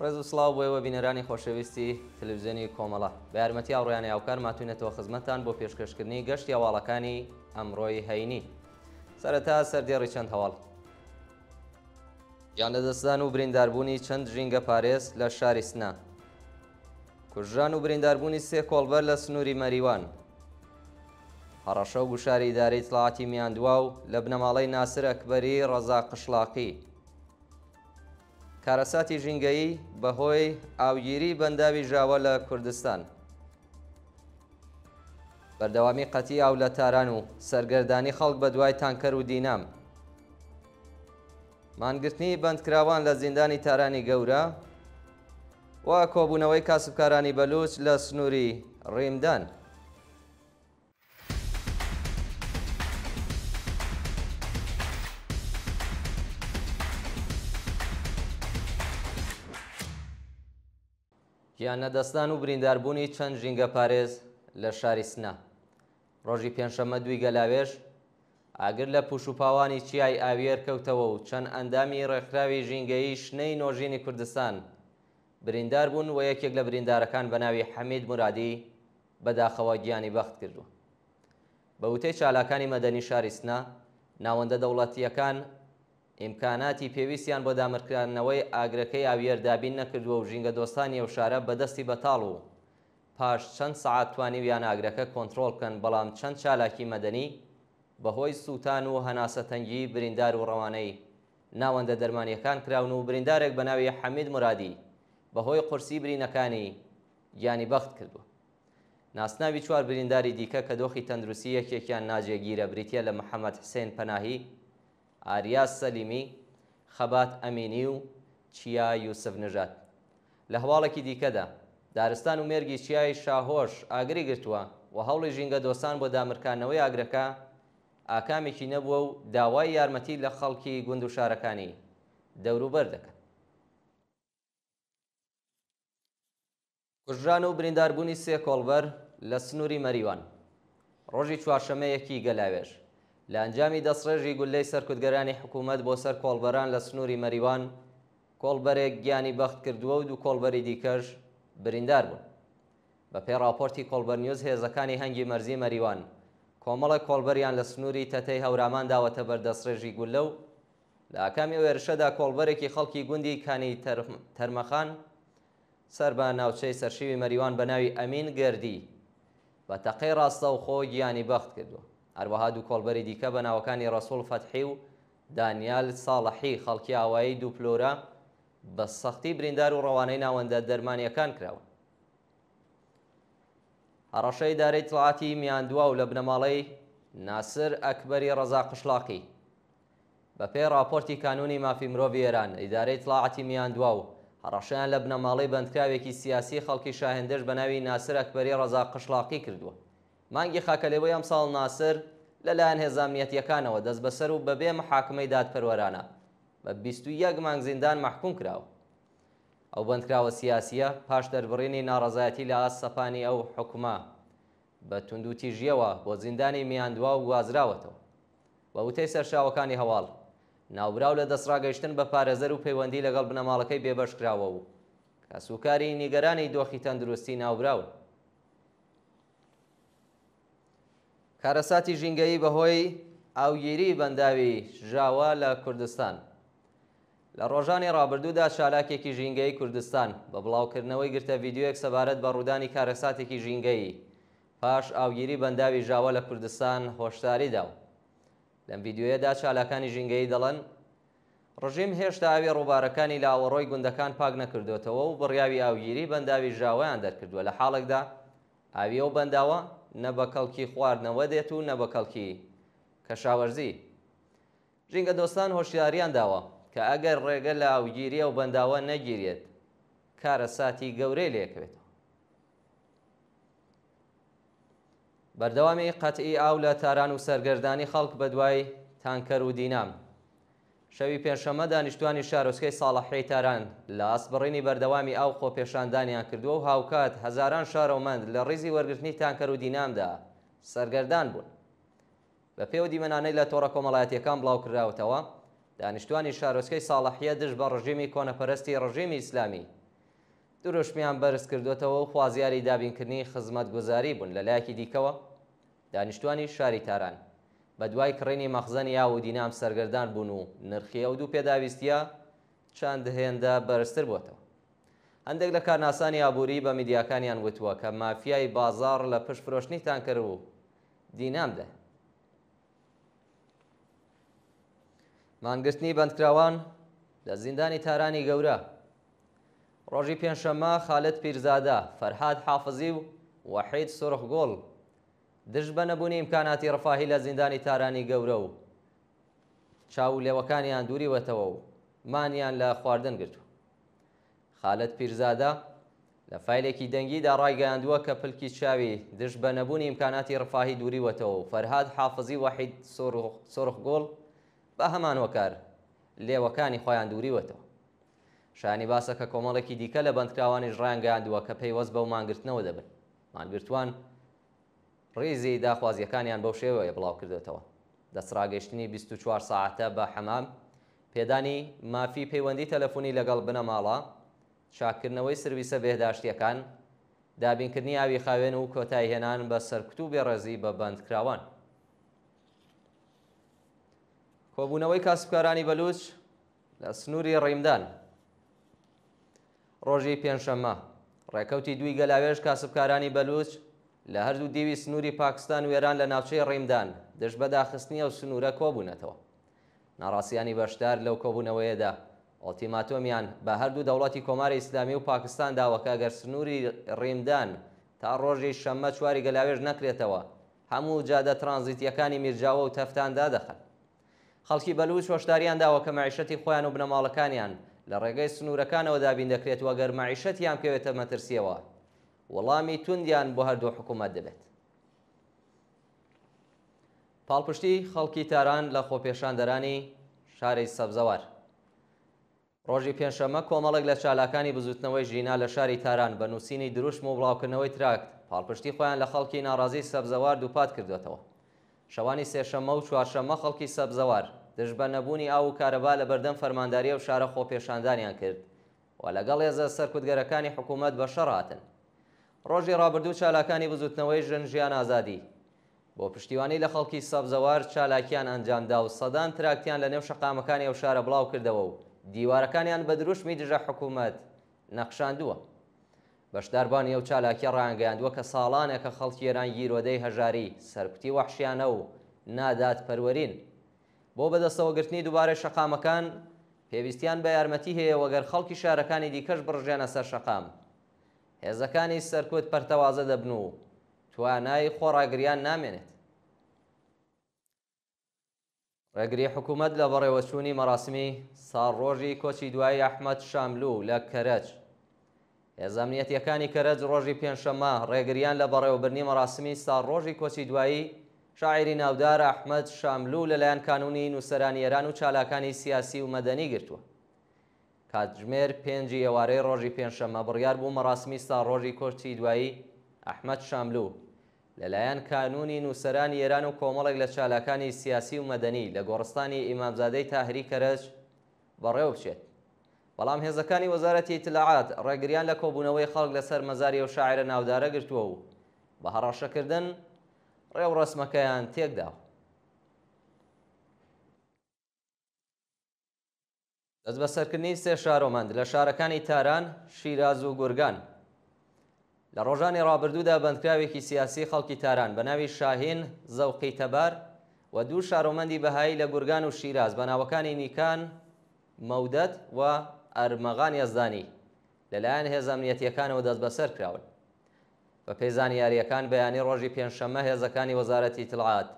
ڕێز و سڵاو بۆ ئێوە بینەرانی خۆشەویستی تەلەڤیزیۆنی کۆمەڵە بە یارمەتی ئاڕۆیانی هاوکار ماتوونێتەوە خزمەتتان بۆ پێشکەشکردنی گەشتی هەواڵەکانی ئەمڕۆی هەینی. سەرەتا سەردێڕی چەند هەواڵ. گیان لەدەستدان و برینداربوونی چەند ژینگە پارێز لە شاری سنا. کوژران و برینداربوونی سێ کۆڵبەر لە سنووری مەریوان. هەڕەشە و گوشاری ئیدارەی ئیتڵاعاتی میاندووا و لە بنەماڵەی ناسر ئەکبەری ڕەزا قشلاقی. کارەساتی ژینگەیی بەهۆی ئاوگیری بەنداوی ژاوە لە کوردستان. بەردەوامی قەتی ئاو لە تاران و سەرگەردانی خەڵک بە دوای تانکەر و دینام. مانگرتنی بەندکراوان لە زیندانی تارانی گەورە و کۆبوونەوەی کاسبکارانی بەلوچ لە سنووری ڕیمدان. گیان نەدەستدان و برینداربوونی چەند ژینگە پارێز لە شاری سنا. ڕۆژی پێنجشەممە دوی گەلاوێژ ئاگر لە پوش و پاوانی چیای ئاویێر کەوتەوە و چەند ئەندامی ڕێکخراوی ژینگەیی شنەی نۆژینی کوردستان بریندار بوون و یەکێک لە بریندارەکان بە ناوی حەمید مورادی بەداخەوە گیانی بەخت کردووە. بە وتەی چالاکانی مەدەنی شاری سنا، ناوەندە دەوڵەتیەکان ئیمکاناتی پێویستیان بۆ دامرکردنەوەی ئاگرەکەی ئاویێر دابین نەکردووە و ژینگە دۆستانی ئەو شارە بەدەستی بەتاڵ و پاش چەند سەعات توانیویان ئاگرەکە کۆنتڕۆڵ بکەن، بەڵام چەند چالاکی مەدەنی بەهۆی سووتان و هەناسەتەنگی بریندار و ڕەوانەی ناوەندە دەرمانیەکان کراون و بریندارێک بە ناوی حەمید مورادی بەهۆی قورسی برینەکانی گیانی بەخت کردووە. ناسناوی چوار برینداری دیکە کە دۆخی تەندروستی یەکێکیان ناجێگیرە بریتیە لە محەممەد حسێن پەناهی، ئاریاس سەلیمی، خەبات ئەمینی و چیا یوسف نژات. لە هەواڵێکی دیکەدا دارستان و مێرگی چیای شاهۆش ئاگری گرتووە و هەوڵی ژینگە دۆستان بۆ دامرکانەوەی ئاگرەکە ئاکامێکی نەبووە و داوای یارمەتی لە خەڵکی گوند و شارەکانی دەوروبەر دەکەن. کوژران و برینداربوونی سێ کۆڵبەر لە سنووری مەریوان. ڕۆژی چوارشەمەیەکی گەلاوێژ لە ئەنجامی دەستڕێژی گولەی سەرکوتگەرانی حکوومەت بۆ سەر کۆڵبەران لە سنووری مەریوان، کۆڵبەرێک گیانی بەخت کردووە و دوو کۆڵبەری دیکەش بریندار بوون. بە پێی راپۆرتی کۆڵبەر نیوز، هێزەکانی هەنگی مەرزی مەریوان کۆمەڵێک کۆڵبەریان لە سنووری تەتەی هەورامان داوەتە بەردەستڕێژی گولە و لە ئاکامی وێرشەدا کۆڵبەرێکی خەڵکی گوندی کانی تەرمەخان سەر بە ناوچەی سەرشیوی مەریوان بە ناوی ئەمین گەردی بە تەقەی ڕاستە و خۆ گیانی بەخت کردووە. هەروەها دوو کۆڵبەری دیکە بە ناوەکانی ڕەسوڵ فەتحی و دانیال ساڵحی خەڵکی ئاوایی دوو پلۆرە بە سەختی بریندار و ڕەوانەی ناوەندە دەرمانیەکان کراوە. هەڕەشەی ئیدارەی ئیتڵاعاتی میاندووا و لە بنەماڵەی ناسر ئەکبەری ڕەزا قشلاقی. بە پێی راپۆرتی کانونی مافی مرۆڤی ئێران، ئیدارەی ئیتڵاعاتی میاندووا و هەڕەشەیان لە بنەماڵەی بەندکراوێکی سیاسی خەڵکی شاهێندەش بە ناوی ناسر ئەکبەری ڕەزا قشلاقی کردووە. مانگی خاکەلێوەی ئەم ساڵ ناسر لەلایەن هێزانمیەتیەکانەوە دەست بەسەر و بەبێ محاکمەی دادپەروەرانە بە 21 مانگ زیندان محکوم کراوە. ئەو بەندکراوە سیاسیە پاش دەربڕینی ناڕەزایەتی لە سەپانی ئەو حکومە بە توندوتیژیەوە بۆ زیندانی میاندووا و گوازراوەتەوە. بە وتەی سەرچاوەکانی هەواڵ، ناوبراو لە دەستڕاگەیشتن بە پارێزەر و پەیوەندی لەگەڵ بنەماڵەکەی بێبەش کراوە و کەسوکاری نیگەرانی دۆخی تەندروستی ناوبراون. کارەساتی ژینگەیی بەهۆی ئاوگیری بەنداوی ژاوە لە کوردستان. لە ڕۆژانی ڕابردوودا چالاکێکی ژینگەی کوردستان بە بڵاوکردنەوەی گرتە ڤیدیۆیەک سەبارەت بە ڕوودانی کارەساتێکی ژینگەیی پاش ئاوگیری بەنداوی ژاوە لە کوردستان هۆشداری داوە. لەم ڤیدیۆیەدا چالاکانی ژینگەیی دەڵێن ڕژیم هێشتا ئاوی ڕووبارەکانی لە ئاوەڕۆی گوندەکان پاک نەکردوێتەوە و بڕیاوی ئاوگیری بەنداوی ژاوەیان دەرکردووە. لە حاڵێکدا ئاوی ئەو بەنداوە نە بە کەڵکی خواردنەوە دێت و نە بە کەڵکی کەشاوەرزی. ژینگە دۆستان هۆشیاریان داوە کە ئەگەر ڕێگە لە ئاوگیری ئەو بەنداوە نەگیرێت، کارەساتی گەورەی لێکەوێتەوە. بەردەوامی قەتعی ئاو لە تاران و سەرگەردانی خەڵک بە دوای تانکەر و دینام. شەوی پێنجشەممە دانیشتوانی شارۆچکەی ساڵحەی تاران لە ئاسبڕینی بەردەوامی ئاو خۆپێشاندانیان کردووە و هاوکات هەزاران شارەومەند لە ڕیزی وەرگرتنی تانکەر و دینامدا سەرگەردان بوون. بە پێوە دیمەنانەی لە تۆڕە کۆمەڵایەتیەکان بڵاوکراوەتەوە، دانیشتوانی شارۆچکەی ساڵحیە دژ بە ڕژیمی کۆنەپەرستی ڕژیمی ئیسلامی دروشمیان بەرز کردوێتەوە و خوازیاری دابینکردنی خزمەتگوزاری بوون. لەلایەکی دیکەوە دانیشتوانی شاری تاران بە دوای کڕینی مەخزن یا و دینام سەرگەردان بوون و نرخی ئەو دوو پێداویستیە چەند هێندە بەرزتر بووەتەوە. هەندێک لە کارناسانی ئابووری بە میدیاکانیان وتووە کە مافیای بازاڕ لە پشت فرۆشتنی تانکەر و دینامدا. مانگرتنی بەندکراوان لە زیندانی تارانی گەورە. ڕۆژی پێنجشەممە خالد پیرزادە، فەرهاد حافزی و وەحید سورخگۆڵ دژ بە نەبوونی ئیمکاناتی ڕەفاهی لە زیندانی تارانی گەورە و چاو لێوەکانیان دووریوەتەوە و مانیان لە خواردن گرتووە. خالد پیرزادە لە فایلێکی دەنگیدا ڕایگەیاندووە کە پلکی چاوی دژ بە نەبوونی ئیمکاناتی ڕەفاهی دووریوەتەوە و فەرهاد حافزی وەحید سورخگۆڵ بە هەمان وەکار لێوەکانی خۆیان دووریوەتەوە. شانی باسە کە کۆمەڵێکی دیکە لە بەندکراوانیش ڕایانگەیاندووە کە پەیوەست بەو مانگرتنەوە دەبن. مانگرتوان ڕێزی داخوازیەکانیان بەو شێوەیە بڵاو کردێتەوە. دەسڕاگەیشتنی 24 ساعتە بە حەمام، پێدانی مافی پەیوەندی تەلەفۆنی لەگەڵ بنەماڵە، چاکردنەوەی سرویسە بێهداشتیەکان، دابینکردنی ئاوی خاوێن و کۆتایهێنان بە سەرکوت و بێڕێزی بە بەندکراوان. کۆبوونەوەی کاسبکارانی بەلوچ لە سنووری ڕیمدان. ڕۆژی پێنجشەممە ڕێکەوتی دوی گەلاوێژ کاسبکارانی بەلوچ لە هەردوو دیوی سنووری پاکستان و ئێران لە ناوچەی ڕیمدان دژ بە داخستنی ئەو سنوورە کۆبوونەتەوە. ناڕاستیانی بەشدار لەو کۆبوونەوەیەدا ئۆڵتیماتۆمیان بە هەردوو دەوڵەتی کۆماری ئیسلامی و پاکستان داوەکە ئەگەر سنووری ڕیمدان تا ڕۆژی شەممە چواری گەلاوێژ نەکرێتەوە هەموو جادە ترانزیتیەکانی میرجاوە و تەفتاندا دەخەن. خەڵکی بەلوچ هۆشداریان داوە کە مەعیشەتی خۆیان و بنەماڵەکانیان لە ڕێگەی سنوورەکانەوە دابین دەکرێت و ئەگەر مەعیشەتیان پێوێتە مەترسیەوە وەڵامی توندیان بۆ هەردوو حکوومەت دەبێت. پاڵپشتی خەڵکی تاران لە خۆپێشاندەرانی شاری سەبزەوار. ڕۆژی پێنجشەممە کۆمەڵێک لە چالاکانی بزوتنەوەی ژینا لە شاری تاران بە نووسینی دروشم و بڵاوکردنەوەی تراکت پاڵپشتی خۆیان لە خەڵکی ناڕازی سەبزەوار دووپات کردوێتەوە. شەوانی سێشەممە و چوارشەممە خەڵکی سەبزەوار دژ بە نەبوونی ئاو و کارەبا لە بەردەم فەرمانداریە و شارە خۆپێشاندانیان کرد و لەگەڵ هێزە سەرکوتگەرەکانی حکوومەت بە شەڕ هاتن. ڕۆژی ڕابردوو چالاکانی بزوتنەوەی ژن ژیان ئازادی بۆ پشتیوانی لە خەڵکی سەبزەوار چالاکیان ئەنجامدا و سەدان تراکتیان لە نێو شەقامەکانی ئەو شارە بڵاو کردەوە و دیوارەکانیان بە دروشمی دژە حکوومەت نەخشاندووە. بەشداربانی ئەو چالاکی ڕایانگەیاندووە کە ساڵانێکە خەڵکی ئێران گیرۆدەی هەژاری سەرکوتی وەحشیانە و نادات پەروەرین. بۆ بەدەستەوەگرتنی دووبارەی شەقامەکان پێویستیان بە یارمەتی هەیە وەگەر خەڵکی شارەکانی دیکەش بڕژێنە سەر شەقام. هێزەکانی سەرکوت پەرتەوازە دەبن و توانای خۆڕاگریان نامێنێت. ڕێگری حکوومەت لە بەڕێوەچوونی مەراسمی ساڵڕۆژی کۆچی دوای ئەحمەد شاملوو لە کەرەج. هێزە ئەمنیەتیەکانی کەرەج ڕۆژی پێنجشەممە ڕێگریان لە بەڕێوەبردنی مەراسمی ساڵڕۆژی کۆچی دوایی شاعری ناودار ئەحمەد شاملوو لەلایەن کانونی نووسەرانی ئێران و چالاکانی سیاسی و مەدەنی گرتووە. کاتژمێر 5 ئێوارەی ڕۆژی پێنجشەممە بڕیار بوو مەراسمی ساڵڕۆژی کۆچی دوایی ئەحمەد شاملوو لەلایەن کانونی نووسەرانی ئێران و کۆمەڵێک لە چالاکانی سیاسی و مەدەنی لە گۆڕستانی ئیمامزادەی تاهری کەرەج بەڕێوە بچێت. بەڵام هێزەکانی وەزارەتی ئیتلاعات ڕێگریان لە کۆبوونەوەی خەڵک لەسەر مەزاری ئەو شاعرە ناودارە گرتووە و بە هەڕەشەکردن ڕێو ڕەسمەکەیان تێکداوە. دەست بەسەرکردنی سێ شارۆمەند لە شارەکانی تاران، شیراز و گورگان. لە ڕۆژانی ڕابردوودا بەندکراوێکی سیاسی خەڵکی تاران بە ناوی شاهین زەوقی تەبار و دوو شارۆمەندی بەهایی لە گورگان و شیراز بە ناوەکانی نیکان مەودەت و ئەرمەغان یەزدانی لەلایەن هێزە ئەمنیەتیەکانەوە دەست بەسەر کراون. بە پێی زانیاریەکان بەیانی ڕۆژی پێنجشەممە هێزەکانی وەزارەتی ئیتلاعات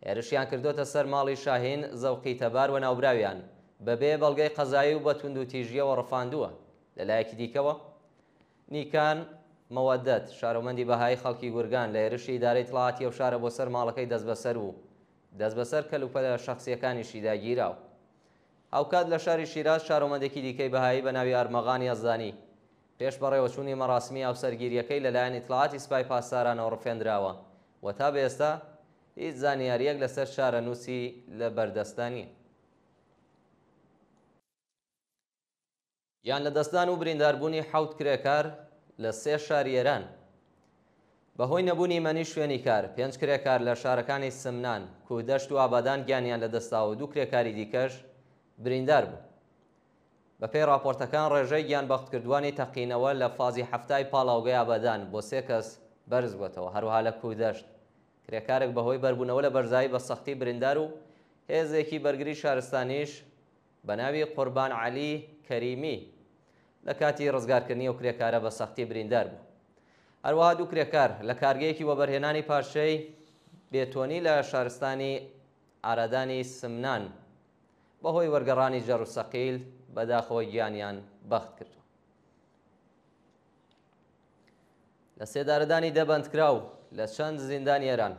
هێرشیان کردوتە سەر ماڵی شاهین زەوقی تەبار و ناوبراویان بەبێ بەڵگەی قەزایی و بە توندوتیژیەوە ڕەفاندووە. لەلایەکی دیکەوە نیکان مەودەت شارۆمەندی بەهای خەڵکی گورگان لە هێرشی ئیدارەی ئیتلاعاتی ئەو شارە بۆ سەر ماڵەکەی دەست بەسەر کەلوپەلە شەخسیەکانیشی داگیراوە. ئەوکات لە شاری شیراز شارۆمەندێکی دیکەی بەهایی بە ناوی ئەرمەغان یەزدانی پێش بەڕێوەچوونی مەراسمی ئاوسەرگیریەکەی لەلایەن ئیتلاعاتی سوپای پاسدارانەوە ڕفێنراوە و تا بێستا هیچ زانیاریەک لەسەر شارە نووسی لە بەردەستانیە. یان لە دەستدان و برینداربوونی 7 کرێکار لە 3 شاری ئێران. بەهۆی نەبوونی مەنی شوێنی کار 5 کرێکار لە شارەکانی سمنان، کوهدەشت و ئابادان گیانیان لە دەستاوە، 2 کرێکاری دیکەش بریندار بوو. بەپێی راپۆرتەکان ڕێژەی گیانبەختکردوانی تەقینەوە لە فازی هەفتای پاڵاوگەی ئابادان بۆ 3 کەس بەرز بووەتەوە. هەروەها لە کوهدەشت کرێکارێک بەهۆی بەربوونەوە لە بەرزایی بە سەختی بریندار و هێزێکی بەرگری شارستانیش بە ناوی قوربان عەلی کەریمی لە کاتی ڕزگارکردنی ئەو کرێکارە بە سەختی بریندار بوو. هەروەها 2 کرێکار لە کارگەیەکی وەبەرهێنانی پاشەی بێتۆنی لە شارستانی ئارادانی سمنان بەهۆی وەرگەڕانی جەڕ و سەقیل بەداخەوە گیانیان بەخت کردو. لە سێدارەدانی دەبەندکراو لە چەند زیندانی ئێران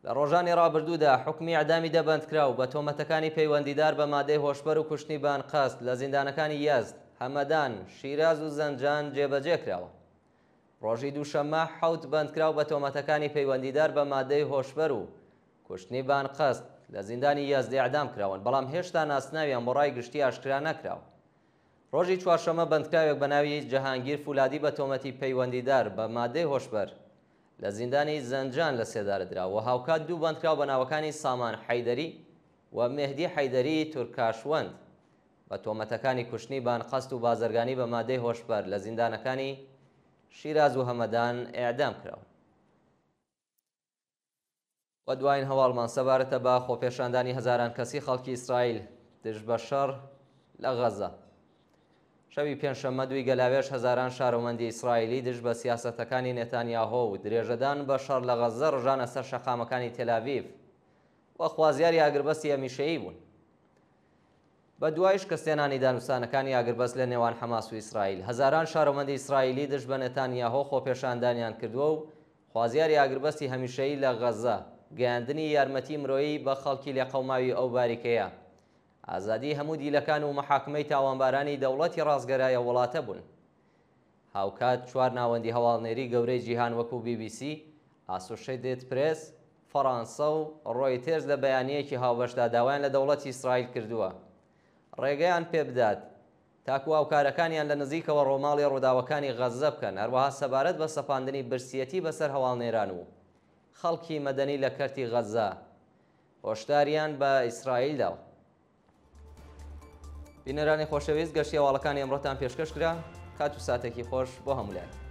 لە ڕۆژانی ڕابردوودا حکمی ئەعدامی دەبەندکراو بە تۆمەتەکانی پەیوەندیدار بە مادەی هۆشبەر و کوشتنی بانقەست لە زیندانەکانی یەزد، هەمەدان، شیراز و زەنجان جێبەجێ کراوە. ڕۆژی دووشەممە 7 بەندکراو بە تۆمەتەکانی پەیوەندیدار بە مادەی هۆشبەر و کوشتنی بانقەست لە زیندانی یەزد ئیعدام کراون، بەڵام هێشتا ناسناویان بۆ ڕای گشتی ئاشکرا نەکراوە. ڕۆژی چوارشەممە بەندکراوێک بە ناوی جەهانگیر فولادی بە تۆمەتی پەیوەندیدار بە مادەی هۆشبەر لە زیندانی زەنجان لە سێدارەدراوە. هاوکات 2 بەندکراو بە ناوەکانی سامان حەیدەری و مێهدی حەیدەری تورکاشوەند بە تۆمەتەکانی کوشتنی بانقەست و بازرگانی بە مادەی هۆشبەر لە زیندانەکانی شیراز و هەمەدان ئیعدام کراون. و دوایین هەواڵمان سەبارەتە بە خۆپێشاندانی هەزاران کەسی خەڵکی ئیسرائیل دژ بە شەڕ لە غەزە. شەوی پێنجشەممە دوی گەلاوێش هەزاران شارۆمەندی ئیسرائیلی دژ بە سیاسەتەکانی نێتانیاهۆ و درێژەدان بە شەڕ لە غەزە ڕژانە سەر شەقامەکانی تێلاڤیڤ و خوازیاری ئاگربەستی هەمیشەیی بوون. بە دوای شکستێنانی دانووسانەکانی ئاگربەست لە نێوان حەماس و ئیسرائیل، هەزاران شارۆمەندی ئیسرائیلی دژ بە نێتانیاهۆ خۆپێشاندانیان کردووە و خوازیاری ئاگربەستی هەمیشەیی لە غەزە گەیاندنی یارمەتی مرۆیی بە خەڵکی لێقەوماوی ئەو باریکەیە، ئازادی هەموو دیلەکان و مەحاکمەی تاوانبارانی دەوڵەتی ڕازگەرایە وڵاتە بوون. هاوکات 4 ناوەندی هەواڵنێری گەورەی جیهان وەکو BBC، ئاسۆشیتێد پرێس، فەڕەنسا و ڕۆیتێرز لە بەیانیەکی هاوبەشدا داوایان لە دەوڵەتی ئیسرائیل کردووە ڕێگەیان پێ بدات تاکو هاوکارەکانیان لە نزیکەوە ڕۆماڵی ڕووداوەکانی غەزە بکەن، هەروەها سەبارەت بە سەپاندنی برسیەتی بەسەر هەواڵنێران و خەڵکی مەدەنی لە کەرتی غەزە هۆشداریان بە ئیسرائیل داوە. بینەرانی خۆشەویست، گەشتی هەواڵەکانی ئەمڕۆتان پێشکەش کرا. کات و ساتێکی خۆش بۆ هەموو لایەن.